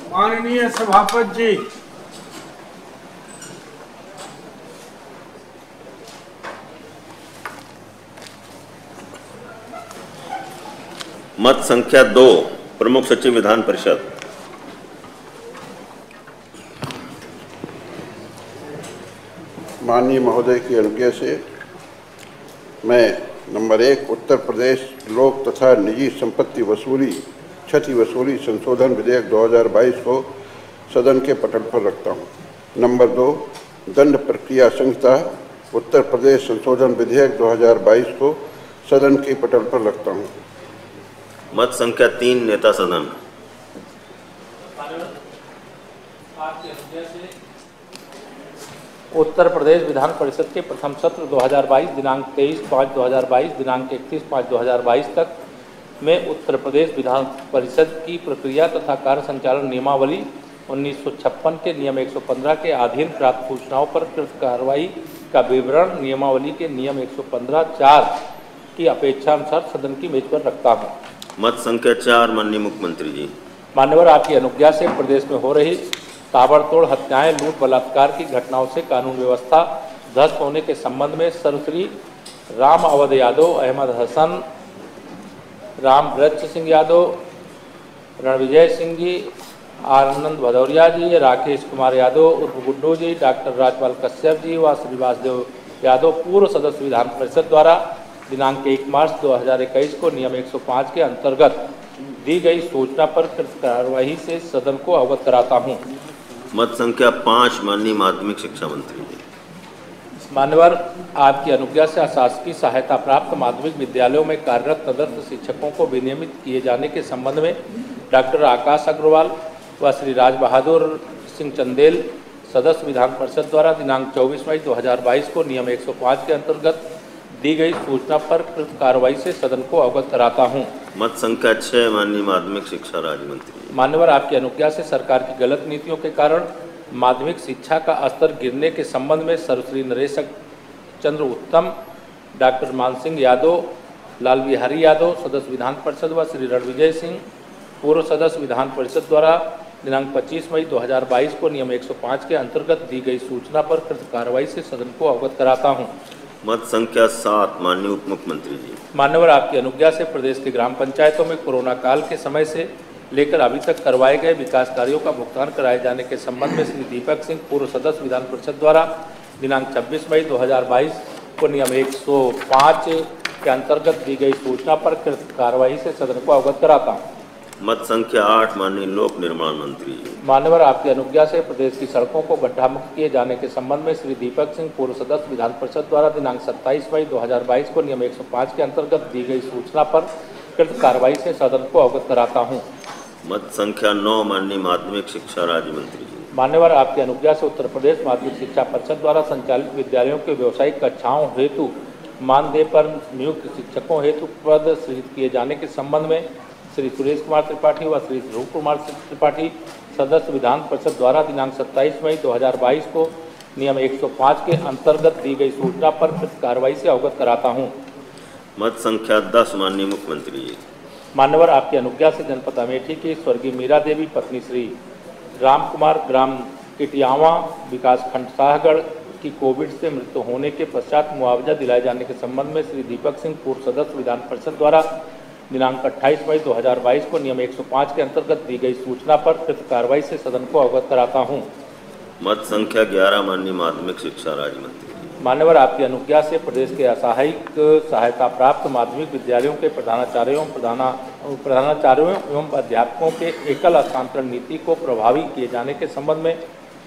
माननीय सभापति जी, मत संख्या 2, प्रमुख सचिव विधान परिषद। माननीय महोदय की अनुज्ञा से मैं नंबर 1 उत्तर प्रदेश लोक तथा निजी संपत्ति वसूली क्षति वसूली संशोधन विधेयक 2022 को सदन के पटल पर रखता हूं। नंबर 2 दंड प्रक्रिया संहिता उत्तर प्रदेश संशोधन विधेयक 2022 को सदन के पटल पर रखता हूं। मत संख्या 3, नेता सदन। उत्तर प्रदेश विधान परिषद के प्रथम सत्र 2022 दिनांक 23/5/2022 दिनांक 31/5/2022 तक में उत्तर प्रदेश विधान परिषद की प्रक्रिया तथा कार्य संचालन नियमावली 1956 के नियम 115 के अधीन प्राप्त सूचनाओं पर कृत कार्रवाई का विवरण नियमावली के नियम 115(4) की अपेक्षानुसार सदन की मेज पर रखता हूँ। मत संख्या 4, माननीय मुख्यमंत्री जी। मान्यवर, आपकी अनुज्ञा से प्रदेश में हो रही ताबड़तोड़ हत्याएं, लूट, बलात्कार की घटनाओं से कानून व्यवस्था ध्वस्त होने के संबंध में सर्वश्री राम अवध यादव, अहमद हसन, राम वृक्ष सिंह यादव, रणविजय सिंह जी, आनंद भदौरिया जी, राकेश कुमार यादव उर्फ गुड्डू जी, डॉक्टर राजपाल कश्यप जी व श्री वासुदेव यादव पूर्व सदस्य विधान परिषद द्वारा दिनांक 1 मार्च 2021 को नियम 105 के अंतर्गत दी गई सूचना पर कार्यवाही से सदन को अवगत कराता हूँ। मत संख्या 5, माननीय माध्यमिक शिक्षा मंत्री जी। मान्यवर, आपकी अनुज्ञा से अशासकीय सहायता प्राप्त माध्यमिक विद्यालयों में कार्यरत तदर्थ शिक्षकों को विनियमित किए जाने के संबंध में डॉक्टर आकाश अग्रवाल व श्री राज बहादुर सिंह चंदेल सदस्य विधान परिषद द्वारा दिनांक 24 मई 2022 को नियम 105 के अंतर्गत दी गई सूचना पर कृत कार्रवाई से सदन को अवगत कराता हूँ। मत संख्या 6, माननीय माध्यमिक शिक्षा राज्य मंत्री। मान्यवर, आपकी अनुज्ञा से सरकार की गलत नीतियों के कारण माध्यमिक शिक्षा का स्तर गिरने के संबंध में सर्वश्री नरेश चंद्र उत्तम, डॉक्टर मान सिंह यादव, लाल बिहारी यादव सदस्य विधान परिषद व श्री रणविजय सिंह पूर्व सदस्य विधान परिषद द्वारा दिनांक 25 मई 2022 को नियम 105 के अंतर्गत दी गई सूचना पर कृत कार्रवाई से सदन को अवगत कराता हूँ। मत संख्या 7, माननीय उप मुख्यमंत्री जी। मान्यवर, आपकी अनुज्ञा से प्रदेश की ग्राम पंचायतों में कोरोना काल के समय से लेकर अभी तक करवाए गए विकास कार्यों का भुगतान कराए जाने के संबंध में श्री दीपक सिंह पूर्व सदस्य विधान परिषद द्वारा दिनांक 26 मई 2022 को नियम 105 के अंतर्गत दी गई सूचना पर कृत कार्रवाई से सदन को अवगत कराता हूँ। मत संख्या 8, माननीय लोक निर्माण मंत्री जी। मान्यवर, आपकी अनुज्ञा से प्रदेश की सड़कों को गड्ढा मुक्त किए जाने के संबंध में श्री दीपक सिंह पूर्व सदस्य विधान परिषद द्वारा दिनांक 27 मई 2022 को नियम 105 के अंतर्गत दी गई सूचना पर कृत कार्रवाई से सदन को अवगत कराता हूँ। मत संख्या 9, माननीय माध्यमिक शिक्षा राज्य मंत्री जी। मान्यवर, आपकी अनुज्ञा से उत्तर प्रदेश माध्यमिक शिक्षा परिषद द्वारा संचालित विद्यालयों के व्यावसायिक कक्षाओं हेतु मानदेय पर नियुक्त शिक्षकों हेतु पद सृजित किए जाने के संबंध में श्री सुरेश कुमार त्रिपाठी व श्री ध्रुव कुमार त्रिपाठी सदस्य विधान परिषद द्वारा दिनांक 27 मई 2022 को नियम 105 के अंतर्गत दी गई सूचना पर कार्रवाई से अवगत कराता हूँ। मत संख्या 10, माननीय मुख्यमंत्री जी। मान्यवर, आपकी अनुज्ञा से जनपद अमेठी की स्वर्गीय मीरा देवी पत्नी श्री राम कुमार ग्राम किटियावा विकासखंड शाहगढ़ की कोविड से मृत्यु होने के पश्चात मुआवजा दिलाए जाने के संबंध में श्री दीपक सिंह पूर्व सदस्य विधान परिषद द्वारा दिनांक 28 मई 2022 को नियम 105 के अंतर्गत दी गई सूचना पर कृत कार्रवाई से सदन को अवगत कराता हूँ। मत संख्या 11, माननीय माध्यमिक शिक्षा राज्य मंत्री। मान्यवर, आपकी अनुज्ञा से प्रदेश के असहायिक सहायता प्राप्त माध्यमिक विद्यालयों के प्रधानाचार्यों एवं अध्यापकों के एकल हस्तांतरण नीति को प्रभावी किए जाने के संबंध में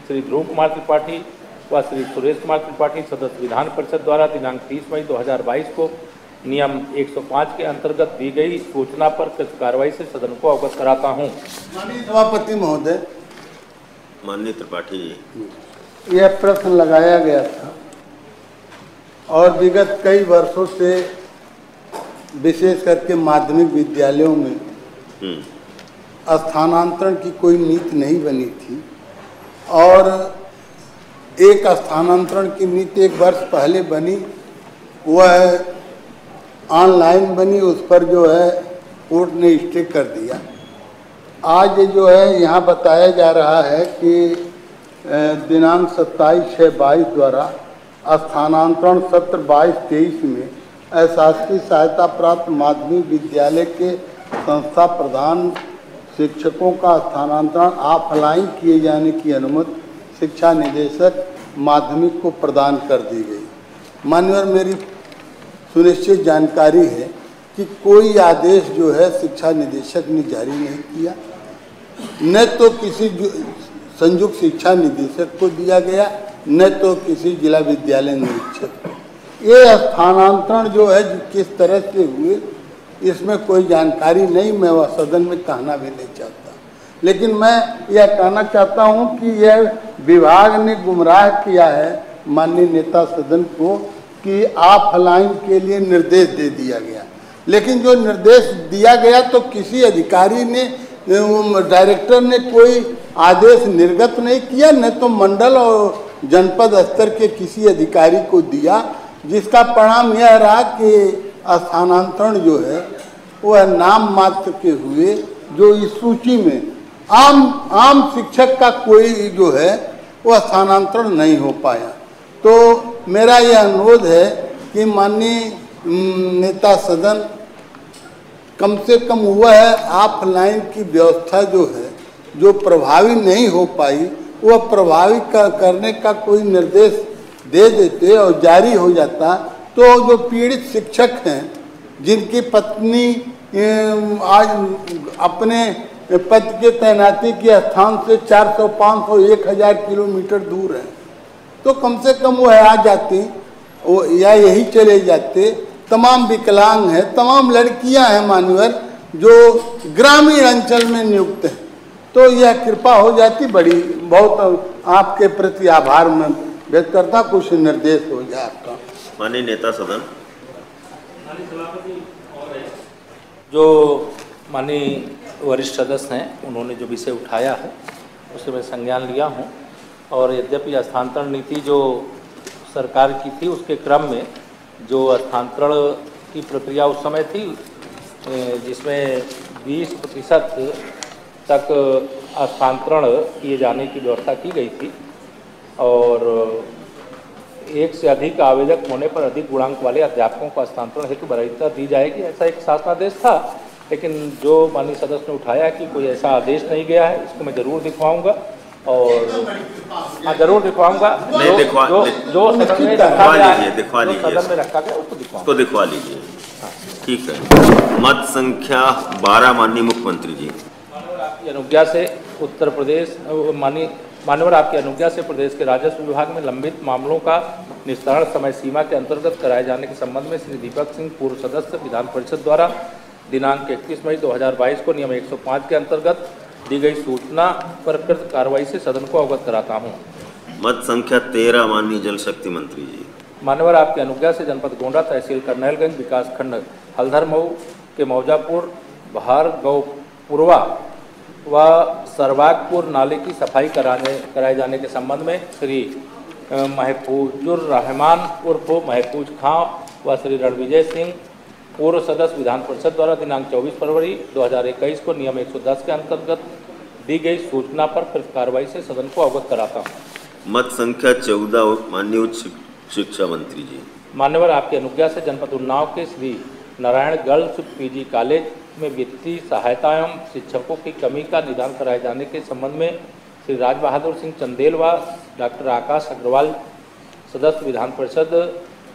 श्री ध्रुव कुमार त्रिपाठी व श्री सुरेश कुमार त्रिपाठी सदस्य विधान परिषद द्वारा दिनांक 30 मई 2022 को नियम 105 के अंतर्गत दी गई सूचना पर कृत कार्रवाई से सदन को अवगत कराता हूँ। माननीय सभापति महोदय, माननीय त्रिपाठी जी, यह प्रश्न लगाया गया था और विगत कई वर्षों से विशेष करके माध्यमिक विद्यालयों में स्थानांतरण की कोई नीति नहीं बनी थी और एक स्थानांतरण की नीति 1 वर्ष पहले बनी, वह ऑनलाइन बनी, उस पर जो है कोर्ट ने स्टे कर दिया। आज जो है यहाँ बताया जा रहा है कि दिनांक 27/6/22 द्वारा स्थानांतरण सत्र 22-23 में अशासकीय सहायता प्राप्त माध्यमिक विद्यालय के संस्था प्रधान शिक्षकों का स्थानांतरण ऑफलाइन किए जाने की अनुमति शिक्षा निदेशक माध्यमिक को प्रदान कर दी गई। मान्यवर, मेरी सुनिश्चित जानकारी है कि कोई आदेश जो है शिक्षा निदेशक ने जारी नहीं किया, न तो किसी संयुक्त शिक्षा निदेशक को दिया गया, न तो किसी जिला विद्यालय निरीक्षक। ये स्थानांतरण जो है किस तरह से हुए इसमें कोई जानकारी नहीं, मैं वह सदन में कहना भी नहीं चाहता, लेकिन मैं यह कहना चाहता हूं कि यह विभाग ने गुमराह किया है माननीय नेता सदन को कि ऑफलाइन के लिए निर्देश दे दिया गया, लेकिन जो निर्देश दिया गया तो किसी अधिकारी ने, डायरेक्टर ने कोई आदेश निर्गत नहीं किया, न तो मंडल और जनपद स्तर के किसी अधिकारी को दिया, जिसका परिणाम यह रहा कि स्थानांतरण जो है वह नाम मात्र के हुए, जो इस सूची में आम शिक्षक का कोई जो है वह स्थानांतरण नहीं हो पाया। तो मेरा यह अनुरोध है कि माननीय नेता सदन कम से कम हुआ है ऑफलाइन की व्यवस्था जो है, जो प्रभावी नहीं हो पाई, वह प्रभावी करने का कोई निर्देश दे देते और जारी हो जाता, तो जो पीड़ित शिक्षक हैं जिनकी पत्नी आज अपने पद के तैनाती के स्थान से 400, 500, 1000 किलोमीटर दूर है, तो कम से कम वह आ जाती या यही चले जाते। तमाम विकलांग हैं, तमाम लड़कियां हैं मान्यवर जो ग्रामीण अंचल में नियुक्त हैं, तो यह कृपा हो जाती। बहुत आपके प्रति आभार मैं व्यक्त करता, कुछ निर्देश हो जाए आपका। माननीय नेता सदन। जो माननीय वरिष्ठ सदस्य हैं उन्होंने जो विषय उठाया है उसे मैं संज्ञान लिया हूं, और यद्यपि स्थानांतरण नीति जो सरकार की थी उसके क्रम में जो स्थानांतरण की प्रक्रिया उस समय थी जिसमें 20% तक स्थानांतरण किए जाने की व्यवस्था की गई थी, और 1 से अधिक आवेदक होने पर अधिक गुणांक वाले अध्यापकों को स्थानांतरण हेतु वरीयता दी जाएगी, ऐसा एक शासनादेश था। लेकिन जो माननीय सदस्य ने उठाया कि कोई ऐसा आदेश नहीं गया है, इसको मैं जरूर दिखवाऊंगा और हाँ जरूर दिखवाऊंगा। जो सदन में रखा गया उसको दिखवा लीजिए। ठीक है। मत संख्या 12 माननीय मुख्यमंत्री जी। आपकी अनुज्ञा से उत्तर प्रदेश मान्यवर आपकी अनुज्ञा से प्रदेश के राजस्व विभाग में लंबित मामलों का निस्तारण समय सीमा के अंतर्गत कराए जाने के संबंध में श्री दीपक सिंह पूर्व सदस्य विधान परिषद द्वारा दिनांक 31 मई 2022 को नियम 105 के अंतर्गत दी गई सूचना पर कृत कार्रवाई से सदन को अवगत कराता हूँ। मत संख्या 13 माननीय जल शक्ति मंत्री जी। मान्यवर आपकी अनुज्ञा से जनपद गोंडा तहसील करनैलगंज विकासखंड हल्धर मऊ के मौजापुर भार्गवपुरवा व सरवागपुर नाले की सफाई कराए जाने के संबंध में श्री महफूजुर रहमान उर्फ महफूज खां व श्री रणविजय सिंह पूर्व सदस्य विधान परिषद द्वारा दिनांक 24 फरवरी 2021 को नियम 110 के अंतर्गत दी गई सूचना पर कृत कार्रवाई से सदन को अवगत कराता हूँ। मत संख्या 14 माननीय उच्च शिक्षा मंत्री जी। मान्यवर आपकी अनुज्ञा से जनपद उन्नाव के Shri Narayan girls PG college में वित्तीय सहायता एवं शिक्षकों की कमी का निदान कराए जाने के संबंध में श्री राज बहादुर सिंह चंदेल व डॉक्टर आकाश अग्रवाल सदस्य विधान परिषद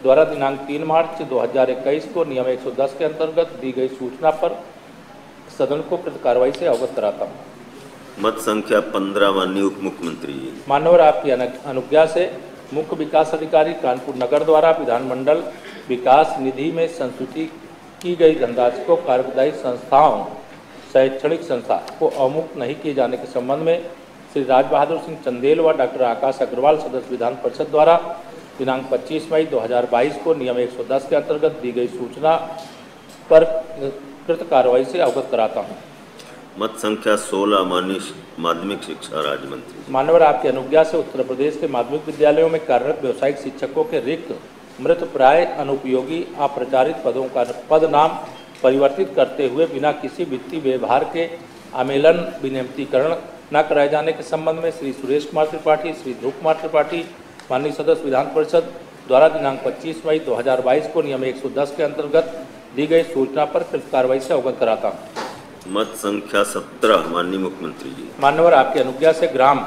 द्वारा दिनांक 3 मार्च 2021 को नियम 110 के अंतर्गत दी गई सूचना पर सदन को कृत कार्रवाई से अवगत कराता हूँ। मत संख्या 15 माननीय उप मुख्यमंत्री जी। मान्यवर आपकी अनुज्ञा से मुख्य विकास अधिकारी कानपुर नगर द्वारा विधानमंडल विकास निधि में संस्तुति की गई धनराशि को कार्यदायी संस्थाओं शैक्षणिक संस्था को अवमुक्त नहीं किए जाने के संबंध में श्री राज बहादुर सिंह चंदेल व डॉक्टर आकाश अग्रवाल सदस्य विधान परिषद द्वारा दिनांक 25 मई 2022 को नियम 110 के अंतर्गत दी गई सूचना पर कृत कार्रवाई से अवगत कराता हूँ। मत संख्या 16 माननीय माध्यमिक शिक्षा राज्य मंत्री। मान्यवर, आपकी अनुज्ञा से उत्तर प्रदेश के माध्यमिक विद्यालयों में कार्यरत व्यावसायिक शिक्षकों के रिक्त मृत प्राय अनुपयोगी अप्रचारित पदों का पद नाम परिवर्तित करते हुए बिना किसी वित्तीय व्यवहार के आमेलन विनियमितीकरण न कराए जाने के संबंध में श्री सुरेश कुमार त्रिपाठी, श्री ध्रुव कुमार त्रिपाठी, माननीय सदस्य विधान परिषद द्वारा दिनांक 25 मई 2022 को नियम 110 के अंतर्गत दी गई सूचना पर कृत कार्रवाई से अवगत कराता हूँ। मत संख्या 17 माननीय मुख्यमंत्री जी। मान्यवर, आपकी अनुज्ञा से ग्राम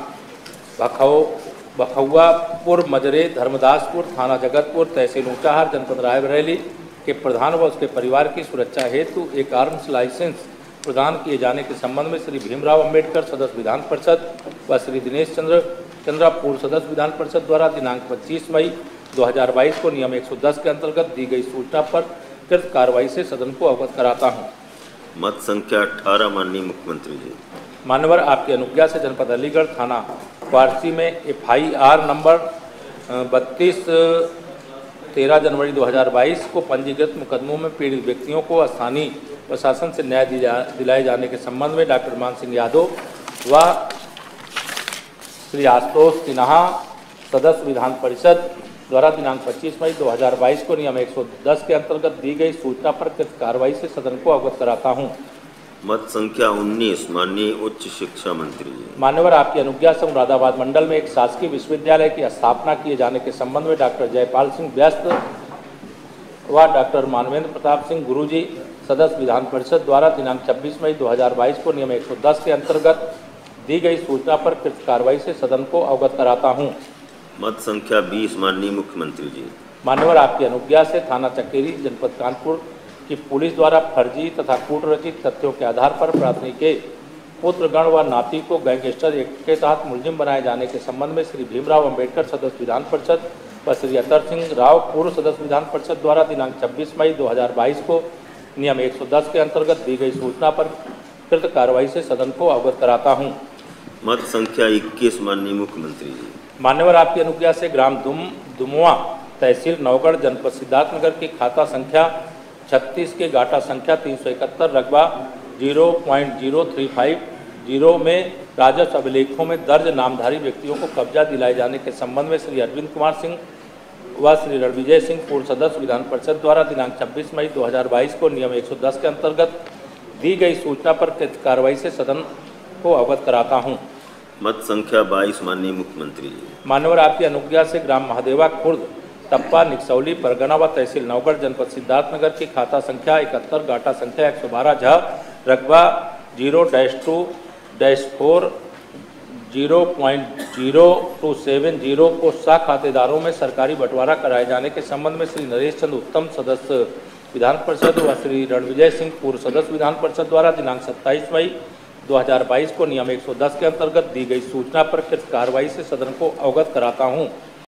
बखौआपुर मजरे धर्मदासपुर थाना जगतपुर तहसील ऊंचाहार जनपद रायबरेली के प्रधान व उसके परिवार की सुरक्षा हेतु एक आर्म्स लाइसेंस प्रदान किए जाने के संबंध में श्री भीमराव अंबेडकर सदस्य विधान परिषद व श्री दिनेश चंद्रा पूर्व सदस्य विधान परिषद द्वारा दिनांक 25 मई 2022 को नियम 110 के अंतर्गत दी गई सूचना पर कृत कार्रवाई से सदन को अवगत कराता हूँ। मत संख्या 18 माननीय मुख्यमंत्री जी। मान्यवर, आपकी अनुज्ञा से जनपद अलीगढ़ थाना वारसी में FIR नंबर 32 13 जनवरी 2022 को पंजीकृत मुकदमों में पीड़ित व्यक्तियों को स्थानीय प्रशासन से न्याय दिलाए जाने के संबंध में डॉक्टर मान सिंह यादव व श्री आशुतोष सिन्हा सदस्य विधान परिषद द्वारा दिनांक 25 मई 2022 को नियम 110 के अंतर्गत दी गई सूचना पर कृत कार्रवाई से सदन को अवगत कराता हूँ। मत संख्या 19 माननीय उच्च शिक्षा मंत्री जी। मान्यवर, आपकी अनुज्ञा से मुरादाबाद मंडल में एक शासकीय विश्वविद्यालय की स्थापना किए जाने के संबंध में डॉक्टर जयपाल सिंह व्यस्त व डॉक्टर मानवेंद्र प्रताप सिंह गुरुजी सदस्य विधान परिषद द्वारा दिनांक 26 मई 2022 को नियम 110 के अंतर्गत दी गई सूचना पर कृत कार्रवाई से सदन को अवगत कराता हूँ। मत संख्या 20 माननीय मुख्यमंत्री जी। मान्यवर, आपकी अनुज्ञा से थाना चकेरी जनपद कानपुर की पुलिस द्वारा फर्जी तथा कूटरचित तथ्यों के आधार पर प्राथमिक के पुत्रगण व नाती को गैंगस्टर एक्ट के तहत मुलजिम बनाए जाने के संबंध में श्री भीमराव अंबेडकर सदस्य विधान परिषद व श्री अतर सिंह राव पूर्व सदस्य विधान परिषद द्वारा दिनांक 26 मई 2022 को नियम 110 के अंतर्गत दी गई सूचना पर कृत कार्रवाई से सदन को अवगत कराता हूँ। मत संख्या 21 माननीय मुख्यमंत्री जी। मान्यवर, आपकी अनुज्ञा से ग्राम दुमुआ तहसील नौगढ़ जनपद सिद्धार्थनगर की खाता संख्या 36 के गाटा संख्या 371 रकबा 0.0350 में राजस्व अभिलेखों में दर्ज नामधारी व्यक्तियों को कब्जा दिलाए जाने के संबंध में श्री अरविंद कुमार सिंह व श्री रणविजय सिंह पूर्व सदस्य विधान परिषद द्वारा दिनांक 26 मई 2022 को नियम 110 के अंतर्गत दी गई सूचना पर कृत कार्रवाई से सदन को अवगत कराता हूँ। मत संख्या 22 माननीय मुख्यमंत्री जी। मान्यवर, आपकी अनुज्ञा से ग्राम महादेवा खुर्द टप्पा निकसौली परगना व तहसील नौगढ़ जनपद सिद्धार्थनगर की खाता संख्या 71 गाटा संख्या 112 रकबा 0-2-4 0.0270 को सा खातेदारों में सरकारी बंटवारा कराए जाने के संबंध में श्री नरेश चंद्र उत्तम सदस्य विधान परिषद व श्री रणविजय सिंह पूर्व सदस्य विधान परिषद द्वारा दिनांक 27 मई 2022 को नियम 110 के अंतर्गत दी गई सूचना पर कृत कार्रवाई से सदन को अवगत कराता हूँ।